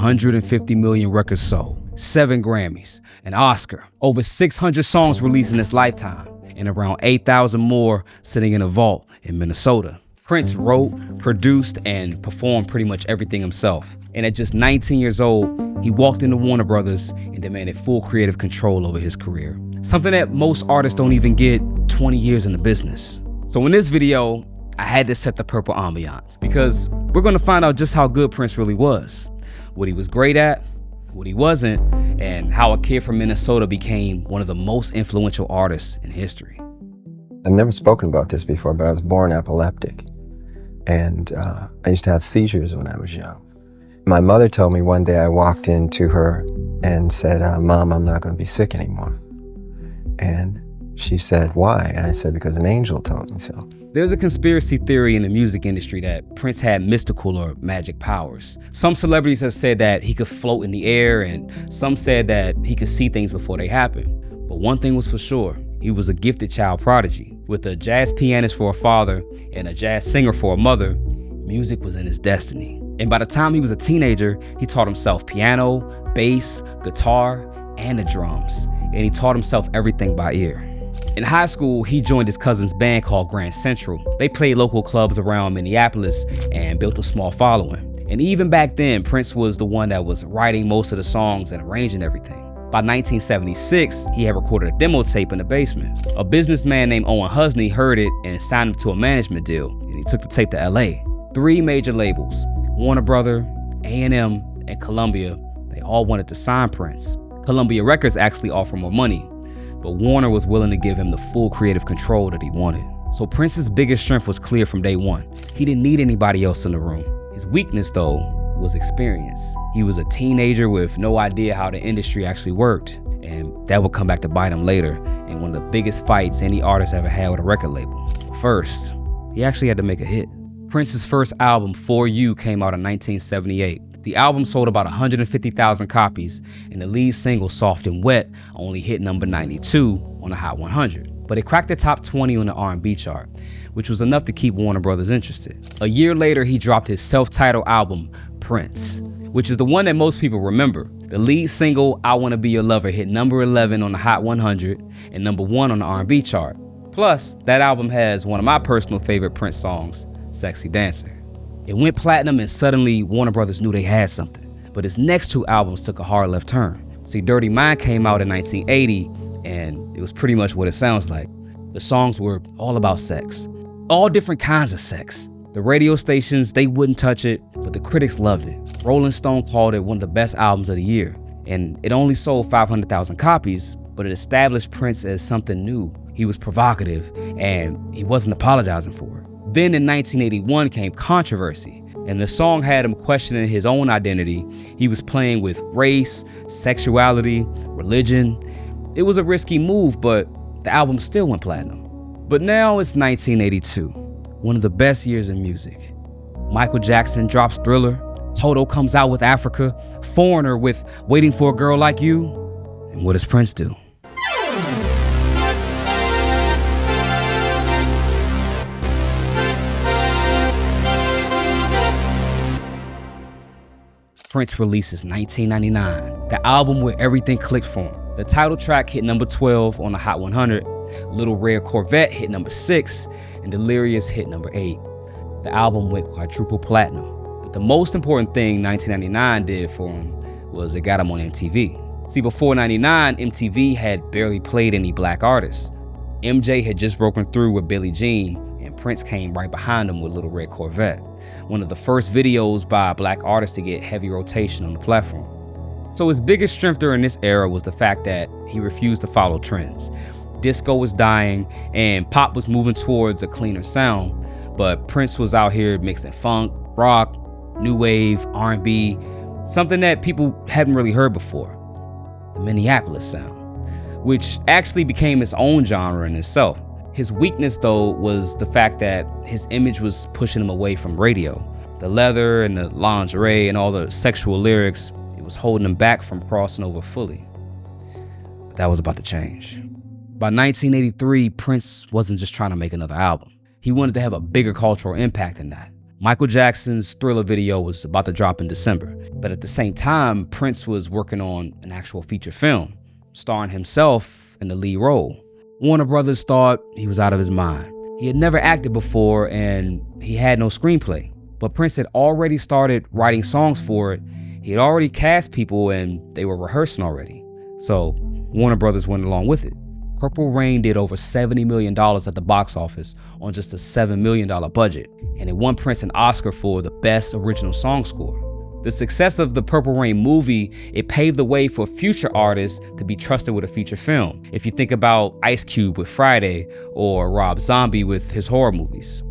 150 million records sold, 7 Grammys, an Oscar, over 600 songs released in his lifetime, and around 8,000 more sitting in a vault in Minnesota. Prince wrote, produced, and performed pretty much everything himself. And at just 19 years old, he walked into Warner Brothers and demanded full creative control over his career. Something that most artists don't even get 20 years in the business. So in this video, I had to set the purple ambiance because we're gonna find out just how good Prince really was, what he was great at, what he wasn't, and how a kid from Minnesota became one of the most influential artists in history. I've never spoken about this before, but I was born epileptic. And I used to have seizures when I was young. My mother told me one day, I walked into her and said, Mom, I'm not going to be sick anymore. And she said, why? And I said, because an angel told me so. There's a conspiracy theory in the music industry that Prince had mystical or magic powers. Some celebrities have said that he could float in the air, and some said that he could see things before they happen. But one thing was for sure, he was a gifted child prodigy. With a jazz pianist for a father and a jazz singer for a mother, music was in his destiny. And by the time he was a teenager, he taught himself piano, bass, guitar, and the drums. And he taught himself everything by ear. In high school, he joined his cousin's band called Grand Central. They played local clubs around Minneapolis and built a small following. And even back then, Prince was the one that was writing most of the songs and arranging everything. By 1976, he had recorded a demo tape in the basement. A businessman named Owen Husney heard it and signed him to a management deal, and he took the tape to LA. 3 major labels, Warner Brother, A&M, and Columbia, they all wanted to sign Prince. Columbia Records actually offered more money, but Warner was willing to give him the full creative control that he wanted. So Prince's biggest strength was clear from day one. He didn't need anybody else in the room. His weakness, though, was experience. He was a teenager with no idea how the industry actually worked, and that would come back to bite him later in one of the biggest fights any artist ever had with a record label. First, he actually had to make a hit. Prince's first album, For You, came out in 1978. The album sold about 150,000 copies, and the lead single, Soft and Wet, only hit number 92 on the Hot 100. But it cracked the top 20 on the R&B chart, which was enough to keep Warner Brothers interested. A year later, he dropped his self-titled album, Prince, which is the one that most people remember. The lead single, I Wanna Be Your Lover, hit number 11 on the Hot 100 and number 1 on the R&B chart. Plus, that album has one of my personal favorite Prince songs, Sexy Dancer. It went platinum, and suddenly Warner Brothers knew they had something. But his next 2 albums took a hard left turn. See, Dirty Mind came out in 1980, and it was pretty much what it sounds like. The songs were all about sex, all different kinds of sex. The radio stations, they wouldn't touch it, but the critics loved it. Rolling Stone called it one of the best albums of the year, and it only sold 500,000 copies, but it established Prince as something new. He was provocative, and he wasn't apologizing for it. Then in 1981 came Controversy, and the song had him questioning his own identity. He was playing with race, sexuality, religion. It was a risky move, but the album still went platinum. But now it's 1982, one of the best years in music. Michael Jackson drops Thriller, Toto comes out with Africa, Foreigner with Waiting for a Girl Like You, and what does Prince do? Prince releases 1999, the album where everything clicked for him. The title track hit number 12 on the Hot 100, Little Red Corvette hit number 6, and Delirious hit number 8. The album went quadruple platinum. But the most important thing 1999 did for him was it got him on MTV. See, before 99, MTV had barely played any black artists. MJ had just broken through with Billie Jean, and Prince came right behind him with Little Red Corvette, one of the first videos by a black artist to get heavy rotation on the platform. So his biggest strength during this era was the fact that he refused to follow trends. Disco was dying, and pop was moving towards a cleaner sound, but Prince was out here mixing funk, rock, new wave, R&B, something that people hadn't really heard before, the Minneapolis sound, which actually became its own genre in itself. His weakness, though, was the fact that his image was pushing him away from radio. The leather and the lingerie and all the sexual lyrics, it was holding him back from crossing over fully. But that was about to change. By 1983, Prince wasn't just trying to make another album. He wanted to have a bigger cultural impact than that. Michael Jackson's Thriller video was about to drop in December, but at the same time, Prince was working on an actual feature film, starring himself in the lead role. Warner Brothers thought he was out of his mind. He had never acted before and he had no screenplay, but Prince had already started writing songs for it. He had already cast people and they were rehearsing already. So Warner Brothers went along with it. Purple Rain did over $70 million at the box office on just a $7 million budget, and it won Prince an Oscar for the best original song score. The success of the Purple Rain movie, it paved the way for future artists to be trusted with a feature film. If you think about Ice Cube with Friday or Rob Zombie with his horror movies.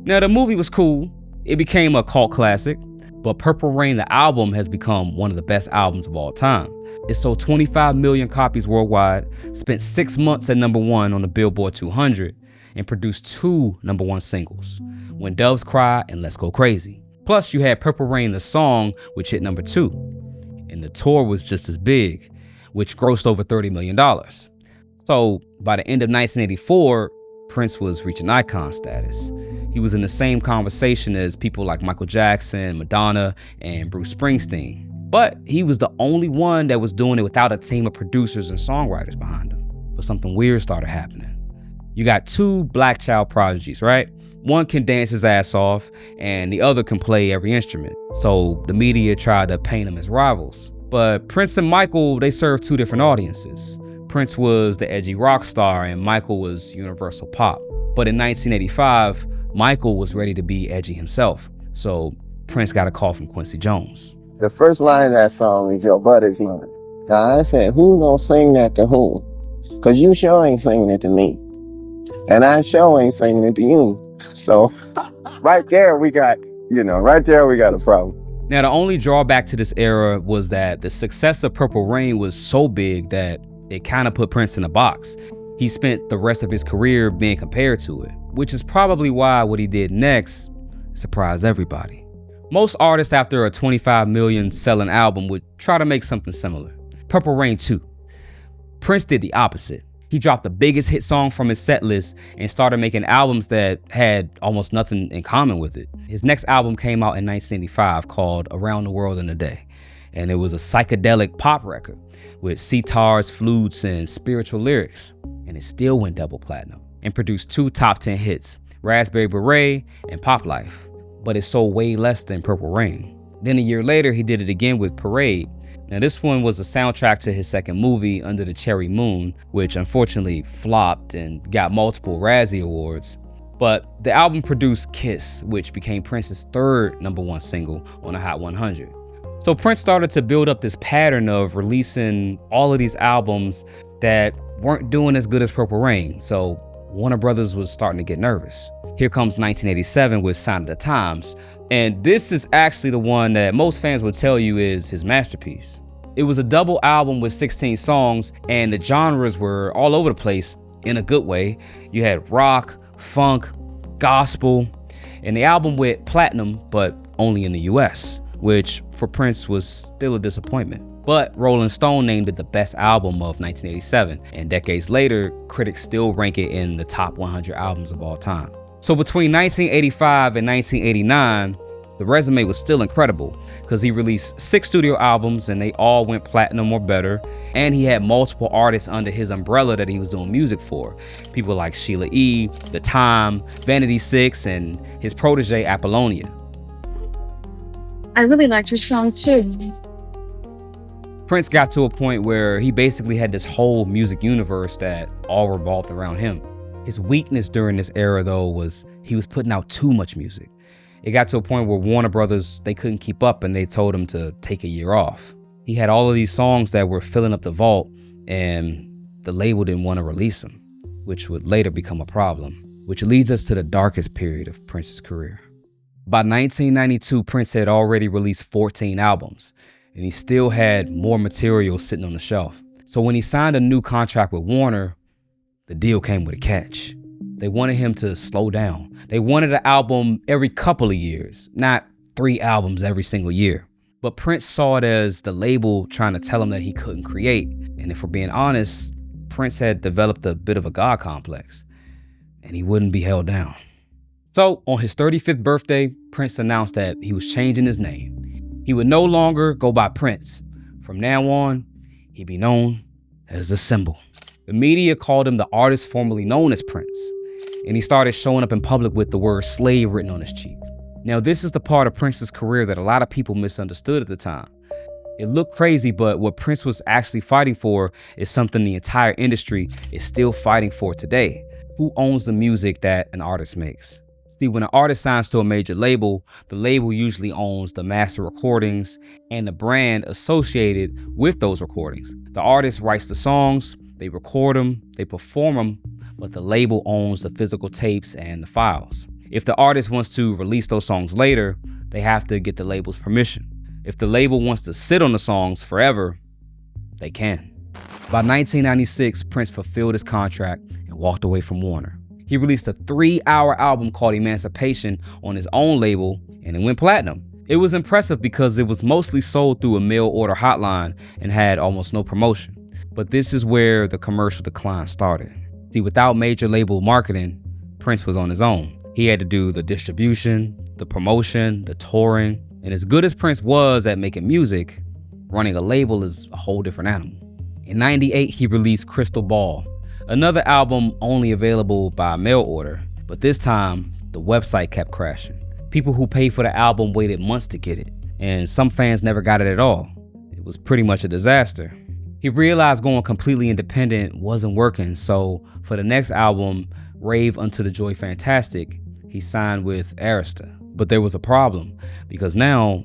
Now, the movie was cool. It became a cult classic, but Purple Rain, the album, has become one of the best albums of all time. It sold 25 million copies worldwide, spent 6 months at #1 on the Billboard 200, and produced 2 #1 singles, When Doves Cry and Let's Go Crazy. Plus, you had Purple Rain, the song, which hit #2. And the tour was just as big, which grossed over $30 million. So by the end of 1984, Prince was reaching icon status. He was in the same conversation as people like Michael Jackson, Madonna, and Bruce Springsteen. But he was the only one that was doing it without a team of producers and songwriters behind him. But something weird started happening. You got 2 black child prodigies, right? One can dance his ass off, and the other can play every instrument. So the media tried to paint them as rivals. But Prince and Michael, they served 2 different audiences. Prince was the edgy rock star, and Michael was universal pop. But in 1985, Michael was ready to be edgy himself. So Prince got a call from Quincy Jones. The first line of that song is "Your butt is mine." Now I said, who gonna sing that to who? Cause you sure ain't singing it to me. And I sure ain't singing it to you. So right there we got a problem. Now, the only drawback to this era was that the success of Purple Rain was so big that it kind of put Prince in a box. He spent the rest of his career being compared to it, which is probably why what he did next surprised everybody. Most artists after a 25 million selling album would try to make something similar. Purple Rain 2. Prince did the opposite. He dropped the biggest hit song from his set list and started making albums that had almost nothing in common with it. His next album came out in 1985 called Around the World in a Day. And it was a psychedelic pop record with sitars, flutes, and spiritual lyrics. And it still went double platinum and produced 2 top 10 hits, Raspberry Beret and Pop Life. But it sold way less than Purple Rain. Then a year later, he did it again with Parade. Now, this one was a soundtrack to his second movie, Under the Cherry Moon, which unfortunately flopped and got multiple Razzie Awards. But the album produced Kiss, which became Prince's 3rd #1 single on the Hot 100. So Prince started to build up this pattern of releasing all of these albums that weren't doing as good as Purple Rain. So Warner Brothers was starting to get nervous. Here comes 1987 with Sign of the Times. And this is actually the one that most fans would tell you is his masterpiece. It was a double album with 16 songs, and the genres were all over the place in a good way. You had rock, funk, gospel, and the album went platinum, but only in the US, which for Prince was still a disappointment. But Rolling Stone named it the best album of 1987, and decades later, critics still rank it in the top 100 albums of all time. So between 1985 and 1989, the resume was still incredible because he released 6 studio albums and they all went platinum or better. And he had multiple artists under his umbrella that he was doing music for. People like Sheila E., The Time, Vanity 6, and his protege Apollonia. I really liked your song too. Prince got to a point where he basically had this whole music universe that all revolved around him. His weakness during this era, though, was he was putting out too much music. It got to a point where Warner Brothers, they couldn't keep up and they told him to take a year off. He had all of these songs that were filling up the vault and the label didn't want to release them, which would later become a problem, which leads us to the darkest period of Prince's career. By 1992, Prince had already released 14 albums and he still had more material sitting on the shelf. So when he signed a new contract with Warner, the deal came with a catch. They wanted him to slow down. They wanted an album every couple of years, not 3 albums every single year. But Prince saw it as the label trying to tell him that he couldn't create. And if we're being honest, Prince had developed a bit of a God complex, and he wouldn't be held down. So on his 35th birthday, Prince announced that he was changing his name. He would no longer go by Prince. From now on, he'd be known as the Symbol. The media called him the artist formerly known as Prince, and he started showing up in public with the word slave written on his cheek. Now, this is the part of Prince's career that a lot of people misunderstood at the time. It looked crazy, but what Prince was actually fighting for is something the entire industry is still fighting for today. Who owns the music that an artist makes? See, when an artist signs to a major label, the label usually owns the master recordings and the brand associated with those recordings. The artist writes the songs, they record them, they perform them, but the label owns the physical tapes and the files. If the artist wants to release those songs later, they have to get the label's permission. If the label wants to sit on the songs forever, they can. By 1996, Prince fulfilled his contract and walked away from Warner. He released a 3-hour album called Emancipation on his own label, and it went platinum. It was impressive because it was mostly sold through a mail order hotline and had almost no promotion. But this is where the commercial decline started. See, without major label marketing, Prince was on his own. He had to do the distribution, the promotion, the touring, and as good as Prince was at making music, running a label is a whole different animal. In '98, he released Crystal Ball, another album only available by mail order, but this time, the website kept crashing. People who paid for the album waited months to get it, and some fans never got it at all. It was pretty much a disaster. He realized going completely independent wasn't working, so for the next album, Rave Unto the Joy Fantastic, he signed with Arista. But there was a problem, because now,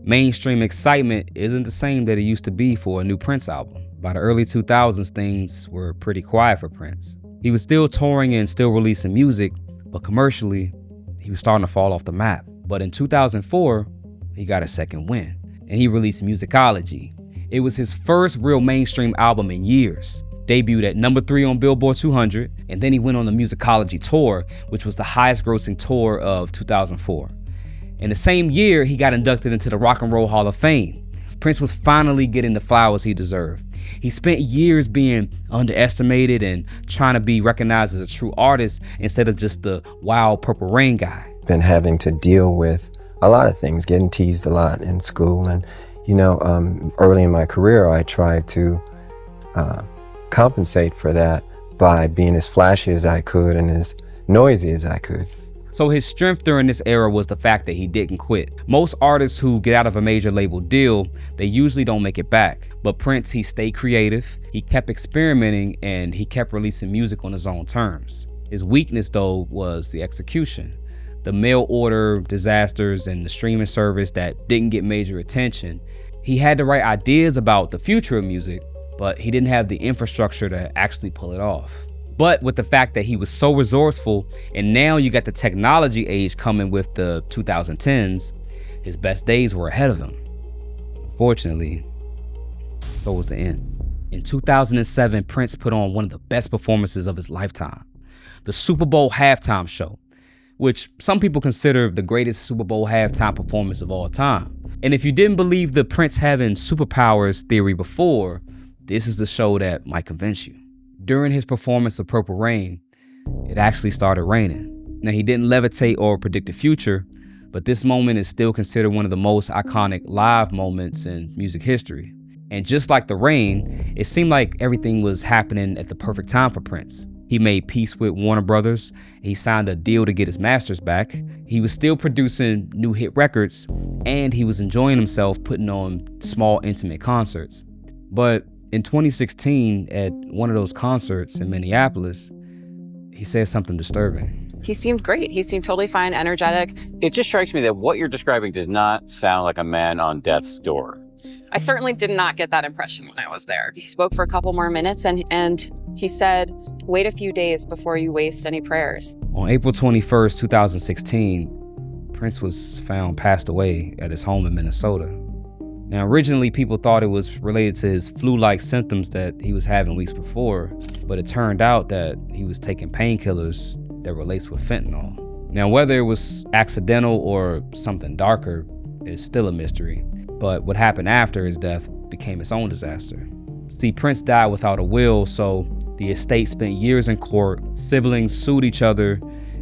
mainstream excitement isn't the same that it used to be for a new Prince album. By the early 2000s, things were pretty quiet for Prince. He was still touring and still releasing music, but commercially, he was starting to fall off the map. But in 2004, he got a second win, and he released Musicology. It was his first real mainstream album in years. Debuted at number 3 on Billboard 200, and then he went on the Musicology tour, which was the highest grossing tour of 2004. In the same year, he got inducted into the Rock and Roll Hall of Fame. Prince was finally getting the flowers he deserved. He spent years being underestimated and trying to be recognized as a true artist instead of just the wild Purple Rain guy. Been having to deal with a lot of things, getting teased a lot in school. And, early in my career, I tried to compensate for that by being as flashy as I could and as noisy as I could. So his strength during this era was the fact that he didn't quit. Most artists who get out of a major label deal, they usually don't make it back. But Prince, he stayed creative, he kept experimenting, and he kept releasing music on his own terms. His weakness, though, was the execution. The mail order disasters and the streaming service that didn't get major attention. He had the right ideas about the future of music, but he didn't have the infrastructure to actually pull it off. But with the fact that he was so resourceful, and now you got the technology age coming with the 2010s, his best days were ahead of him. Unfortunately, so was the end. In 2007, Prince put on one of the best performances of his lifetime, the Super Bowl halftime show, which some people consider the greatest Super Bowl halftime performance of all time. And if you didn't believe the Prince having superpowers theory before, this is the show that might convince you. During his performance of Purple Rain, it actually started raining. Now, he didn't levitate or predict the future, but this moment is still considered one of the most iconic live moments in music history. And just like the rain, it seemed like everything was happening at the perfect time for Prince. He made peace with Warner Brothers. He signed a deal to get his masters back. He was still producing new hit records, and he was enjoying himself putting on small, intimate concerts. But in 2016, at one of those concerts in Minneapolis, he said something disturbing. He seemed great. He seemed totally fine, energetic. It just strikes me that what you're describing does not sound like a man on death's door. I certainly did not get that impression when I was there. He spoke for a couple more minutes and he said, "Wait a few days before you waste any prayers." On April 21st, 2016, Prince was found passed away at his home in Minnesota. Now, originally, people thought it was related to his flu-like symptoms that he was having weeks before, but it turned out that he was taking painkillers that were laced with fentanyl. Now, whether it was accidental or something darker is still a mystery, but what happened after his death became its own disaster. See, Prince died without a will, so the estate spent years in court, siblings sued each other,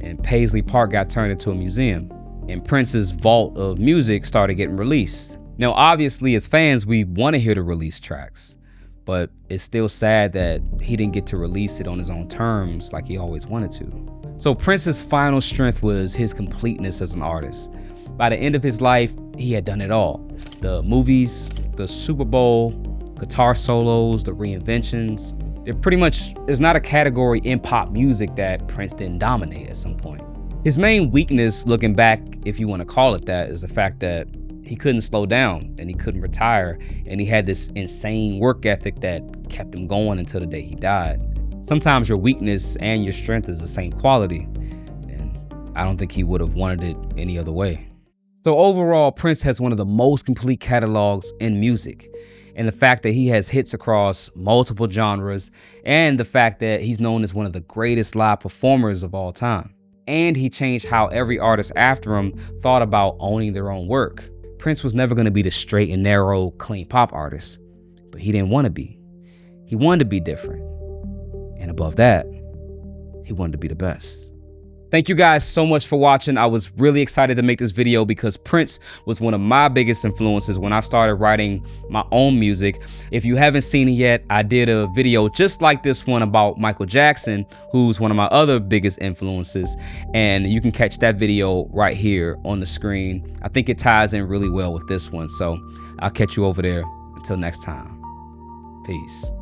and Paisley Park got turned into a museum, and Prince's vault of music started getting released. Now, obviously, as fans, we want to hear the released tracks, but it's still sad that he didn't get to release it on his own terms like he always wanted to. So Prince's final strength was his completeness as an artist. By the end of his life, he had done it all. The movies, the Super Bowl, guitar solos, the reinventions. There's not a category in pop music that Prince didn't dominate at some point. His main weakness, looking back, if you want to call it that, is the fact that he couldn't slow down and he couldn't retire, and he had this insane work ethic that kept him going until the day he died. Sometimes your weakness and your strength is the same quality, and I don't think he would have wanted it any other way. So overall, Prince has one of the most complete catalogs in music, and the fact that he has hits across multiple genres, and the fact that he's known as one of the greatest live performers of all time. And he changed how every artist after him thought about owning their own work. Prince was never going to be the straight and narrow, clean pop artist, but he didn't want to be. He wanted to be different. And above that, he wanted to be the best. Thank you guys so much for watching. I was really excited to make this video because Prince was one of my biggest influences when I started writing my own music. If you haven't seen it yet, I did a video just like this one about Michael Jackson, who's one of my other biggest influences. And you can catch that video right here on the screen. I think it ties in really well with this one. So I'll catch you over there. Until next time, peace.